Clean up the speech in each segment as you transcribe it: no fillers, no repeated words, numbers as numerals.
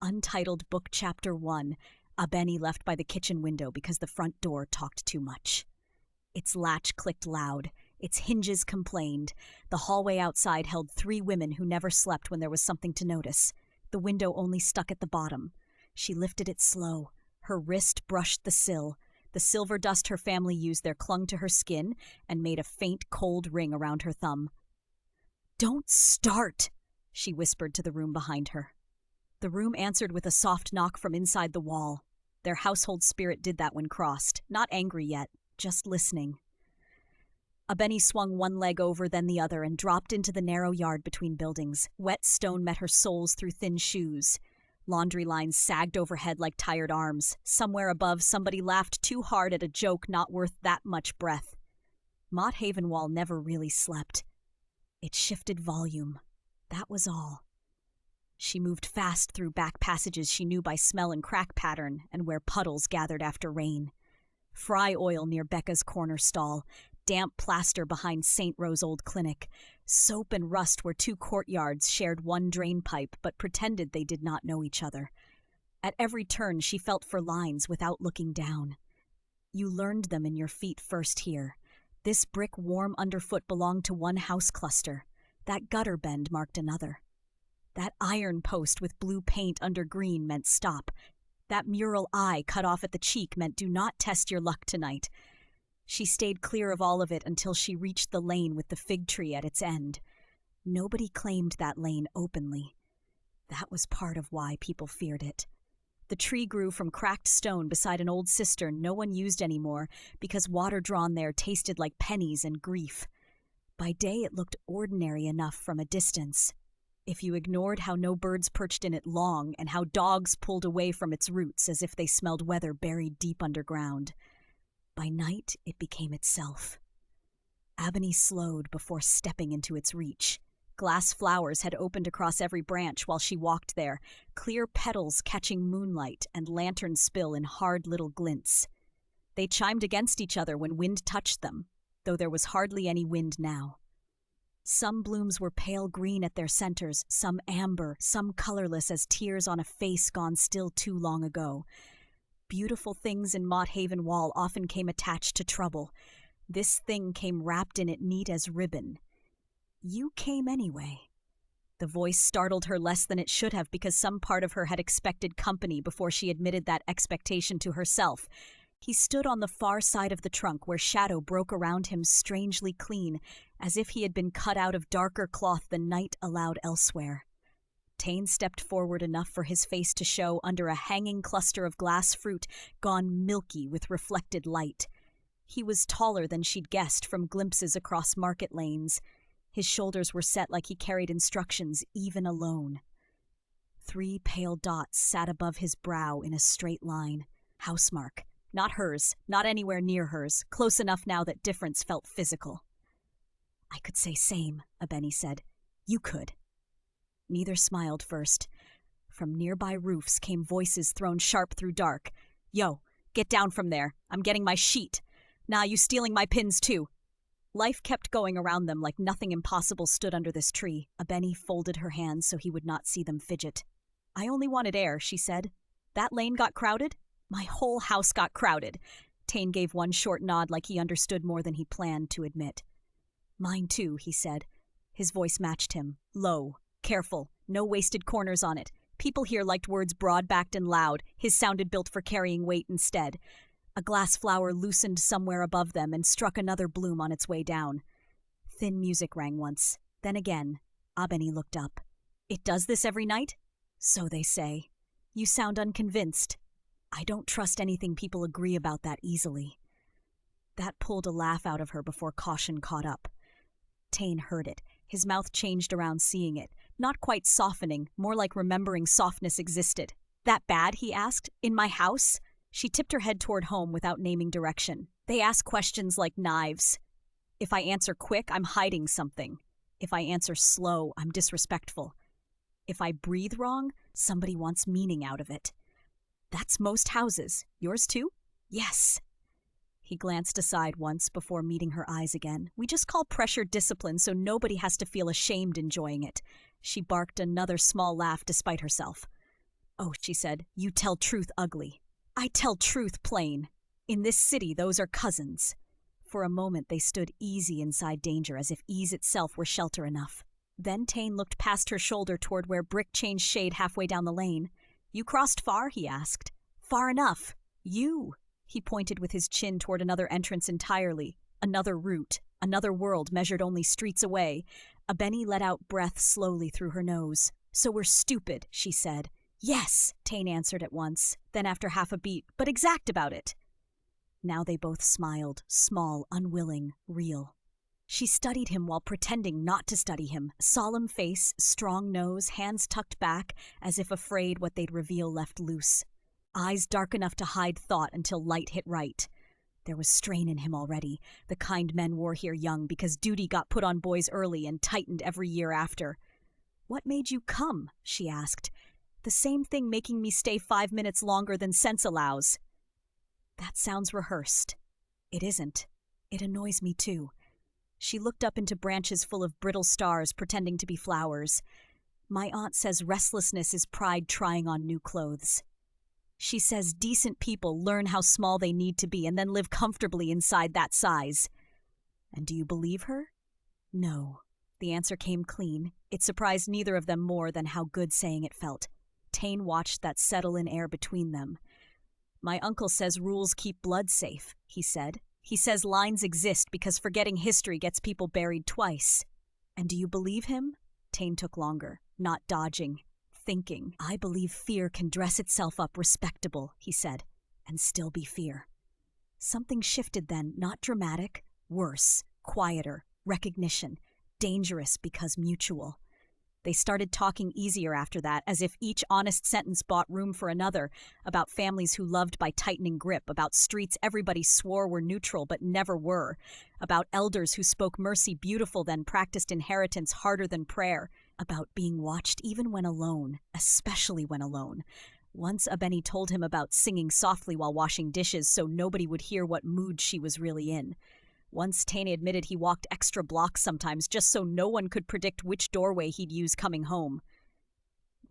Untitled Book Chapter 1, Abeni left by the kitchen window because the front door talked too much. Its latch clicked loud. Its hinges complained. The hallway outside held 3 women who never slept when there was something to notice. The window only stuck at the bottom. She lifted it slow. Her wrist brushed the sill. The silver dust her family used there clung to her skin and made a faint, cold ring around her thumb. "Don't start," she whispered to the room behind her. The room answered with a soft knock from inside the wall. Their household spirit did that when crossed, not angry yet, just listening. Abeni swung one leg over, then the other, and dropped into the narrow yard between buildings. Wet stone met her soles through thin shoes. Laundry lines sagged overhead like tired arms. Somewhere above, somebody laughed too hard at a joke not worth that much breath. Mott Haven Wall never really slept. It shifted volume. That was all. She moved fast through back passages she knew by smell and crack pattern, and where puddles gathered after rain. Fry oil near Becca's corner stall. Damp plaster behind St. Rose Old Clinic. Soap and rust where 2 courtyards shared one drain pipe but pretended they did not know each other. At every turn she felt for lines without looking down. You learned them in your feet first here. This brick warm underfoot belonged to one house cluster. That gutter bend marked another. That iron post with blue paint under green meant stop. That mural eye cut off at the cheek meant do not test your luck tonight. She stayed clear of all of it until she reached the lane with the fig tree at its end. Nobody claimed that lane openly. That was part of why people feared it. The tree grew from cracked stone beside an old cistern no one used anymore because water drawn there tasted like pennies and grief. By day it looked ordinary enough from a distance. If you ignored how no birds perched in it long and how dogs pulled away from its roots as if they smelled weather buried deep underground. By night, it became itself. Abeni slowed before stepping into its reach. Glass flowers had opened across every branch while she walked there, clear petals catching moonlight and lantern spill in hard little glints. They chimed against each other when wind touched them, though there was hardly any wind now. Some blooms were pale green at their centers, some amber, some colorless as tears on a face gone still too long ago. Beautiful things in Mott Haven Wall often came attached to trouble. This thing came wrapped in it neat as ribbon. You came anyway. The voice startled her less than it should have because some part of her had expected company before she admitted that expectation to herself. He stood on the far side of the trunk where shadow broke around him strangely clean, as if he had been cut out of darker cloth than night allowed elsewhere. Tane stepped forward enough for his face to show under a hanging cluster of glass fruit gone milky with reflected light. He was taller than she'd guessed from glimpses across market lanes. His shoulders were set like he carried instructions even alone. 3 pale dots sat above his brow in a straight line. Housemark. Not hers, not anywhere near hers, close enough now that difference felt physical. "I could say same," Abeni said. "You could." Neither smiled first. From nearby roofs came voices thrown sharp through dark. "Yo, get down from there. I'm getting my sheet. Nah, you stealing my pins too." Life kept going around them like nothing impossible stood under this tree. Abeni folded her hands so he would not see them fidget. "I only wanted air," she said. "That lane got crowded?" "My whole house got crowded." Tane gave one short nod like he understood more than he planned to admit. "Mine too," he said. His voice matched him, low. Careful, no wasted corners on it. People here liked words broad-backed and loud. His sounded built for carrying weight instead. A glass flower loosened somewhere above them and struck another bloom on its way down. Thin music rang once, then again. Abeni looked up. "It does this every night?" "So they say." "You sound unconvinced." "I don't trust anything people agree about that easily." That pulled a laugh out of her before caution caught up. Tane heard it. His mouth changed around seeing it. Not quite softening, more like remembering softness existed. "That bad?" he asked. "In my house?" She tipped her head toward home without naming direction. "They ask questions like knives. If I answer quick, I'm hiding something. If I answer slow, I'm disrespectful. If I breathe wrong, somebody wants meaning out of it." "That's most houses. Yours too?" "Yes." He glanced aside once before meeting her eyes again. "We just call pressure discipline so nobody has to feel ashamed enjoying it." She barked another small laugh despite herself. "Oh," she said, "you tell truth ugly. I tell truth plain. In this city, those are cousins." For a moment they stood easy inside danger, as if ease itself were shelter enough. Then Tane looked past her shoulder toward where brick changed shade halfway down the lane. "You crossed far?" he asked. "Far enough. You." He pointed with his chin toward another entrance entirely, another route, another world measured only streets away. Abeni let out breath slowly through her nose. "So we're stupid," she said. "Yes," Tane answered at once. Then after half a beat, "But exact about it." Now they both smiled, small, unwilling, real. She studied him while pretending not to study him. Solemn face, strong nose, hands tucked back, as if afraid what they'd reveal left loose. Eyes dark enough to hide thought until light hit right. There was strain in him already, the kind men wore here young, because duty got put on boys early and tightened every year after. "What made you come?" she asked. "The same thing making me stay 5 minutes longer than sense allows." "That sounds rehearsed." "It isn't. It annoys me too." She looked up into branches full of brittle stars pretending to be flowers. "My aunt says restlessness is pride trying on new clothes. She says decent people learn how small they need to be and then live comfortably inside that size." "And do you believe her?" "No." The answer came clean. It surprised neither of them more than how good saying it felt. Tane watched that settle in air between them. "My uncle says rules keep blood safe," he said. "He says lines exist because forgetting history gets people buried twice." "And do you believe him?" Tane took longer, not dodging, thinking. "I believe fear can dress itself up respectable," he said, "and still be fear." Something shifted then, not dramatic, worse, quieter, recognition, dangerous because mutual. They started talking easier after that, as if each honest sentence bought room for another, about families who loved by tightening grip, about streets everybody swore were neutral but never were, about elders who spoke mercy beautiful then practiced inheritance harder than prayer, about being watched even when alone, especially when alone. Once Abeni told him about singing softly while washing dishes so nobody would hear what mood she was really in. Once Tane admitted he walked extra blocks sometimes just so no one could predict which doorway he'd use coming home.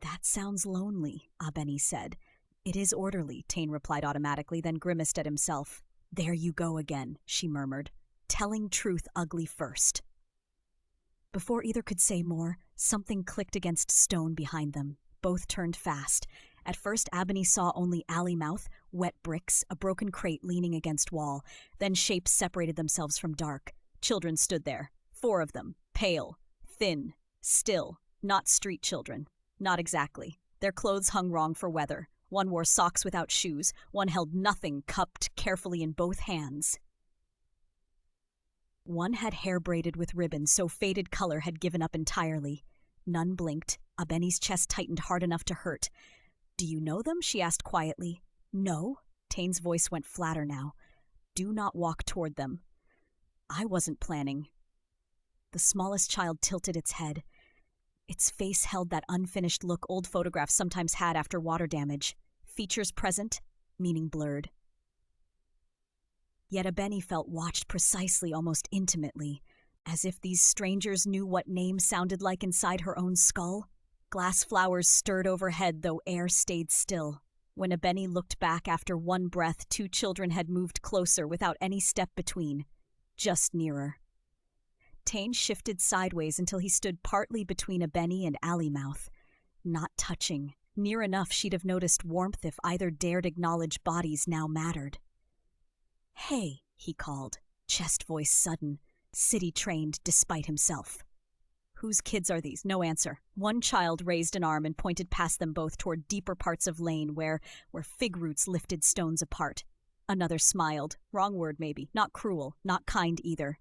"That sounds lonely," Abeni said. "It is orderly," Tane replied automatically, then grimaced at himself. "There you go again," she murmured. "Telling truth ugly first." Before either could say more, something clicked against stone behind them. Both turned fast. At first, Abeni saw only alley mouth, wet bricks, a broken crate leaning against wall. Then shapes separated themselves from dark. Children stood there. 4 of them. Pale. Thin. Still. Not street children. Not exactly. Their clothes hung wrong for weather. One wore socks without shoes. One held nothing cupped carefully in both hands. One had hair braided with ribbon so faded color had given up entirely. None blinked. Abeni's chest tightened hard enough to hurt. "Do you know them?" she asked quietly. "No." Tane's voice went flatter now. "Do not walk toward them." "I wasn't planning." The smallest child tilted its head. Its face held that unfinished look old photographs sometimes had after water damage. Features present, meaning blurred. Yet Abeni felt watched precisely, almost intimately, as if these strangers knew what name sounded like inside her own skull. Glass flowers stirred overhead, though air stayed still. When Abeni looked back after one breath, 2 children had moved closer without any step between. Just nearer. Tane shifted sideways until he stood partly between Abeni and Alley-mouth. Not touching. Near enough she'd have noticed warmth if either dared acknowledge bodies now mattered. "Hey," he called, chest voice sudden, city-trained despite himself. "Whose kids are these?" No answer. One child raised an arm and pointed past them both toward deeper parts of lane where fig roots lifted stones apart. Another smiled. Wrong word maybe. Not cruel, not kind either.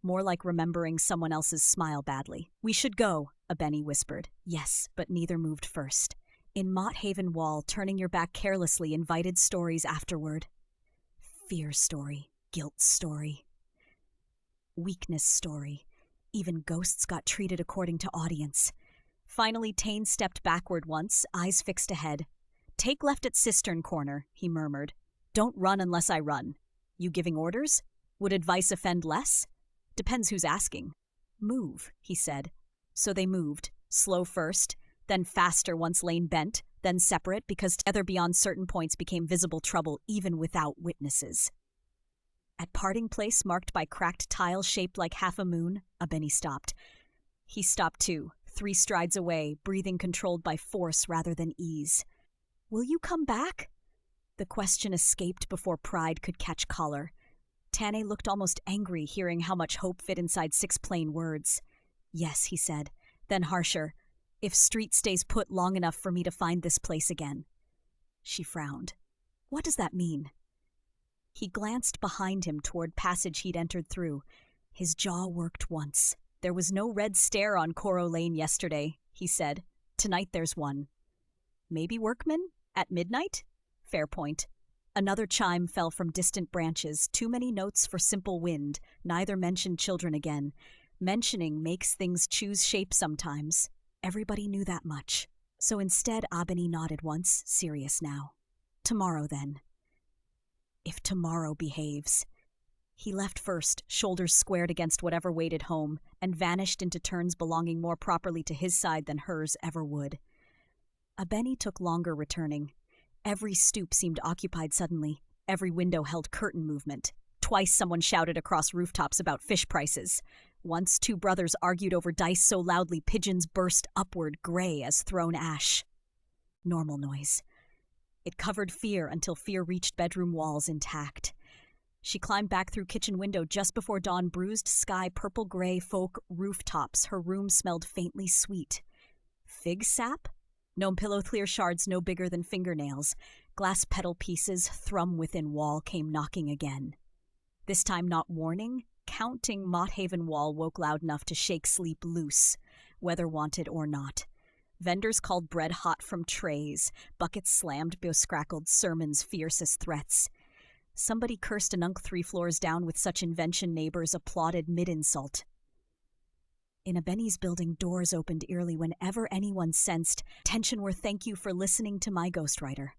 More like remembering someone else's smile badly. "We should go," Abeni whispered. Yes, but neither moved first. In Mott Haven Wall, turning your back carelessly invited stories afterward. Fear story, guilt story, weakness story. Even ghosts got treated according to audience. Finally, Tane stepped backward once, eyes fixed ahead. "Take left at Cistern Corner," he murmured. "Don't run unless I run." "You giving orders? Would advice offend less?" "Depends who's asking." "Move," he said. So they moved, slow first, then faster once lane bent, then separate because together beyond certain points became visible trouble even without witnesses. At parting place marked by cracked tile shaped like half a moon, Abeni stopped. He stopped too, 3 strides away, breathing controlled by force rather than ease. "Will you come back?" The question escaped before pride could catch collar. Tane looked almost angry hearing how much hope fit inside 6 plain words. "Yes," he said, then harsher, "if street stays put long enough for me to find this place again." She frowned. "What does that mean?" He glanced behind him toward passage he'd entered through. His jaw worked once. "There was no red stare on Coro Lane yesterday," he said. "Tonight there's one." "Maybe workmen? At midnight?" Fair point. Another chime fell from distant branches, too many notes for simple wind. Neither mentioned children again. Mentioning makes things choose shape sometimes. Everybody knew that much. So instead, Abeni nodded once, serious now. "Tomorrow, then." If tomorrow behaves. He left first, shoulders squared against whatever waited home, and vanished into turns belonging more properly to his side than hers ever would. Abeni took longer returning. Every stoop seemed occupied suddenly. Every window held curtain movement. Twice someone shouted across rooftops about fish prices. Once 2 brothers argued over dice so loudly pigeons burst upward, gray as thrown ash. Normal noise. It covered fear until fear reached bedroom walls intact. She climbed back through kitchen window just before dawn bruised sky purple-gray folk rooftops. Her room smelled faintly sweet. Fig sap? Gnome pillow clear shards no bigger than fingernails. Glass petal pieces, thrum within wall, came knocking again. This time not warning, counting Mott Haven Wall woke loud enough to shake sleep loose, whether wanted or not. Vendors called bread hot from trays. Buckets slammed, bescrackled sermons fierce as threats. Somebody cursed an unk 3 floors down with such invention neighbors applauded mid-insult. In Abeni's building, doors opened eerily whenever anyone sensed tension were "Thank you for listening to my ghostwriter."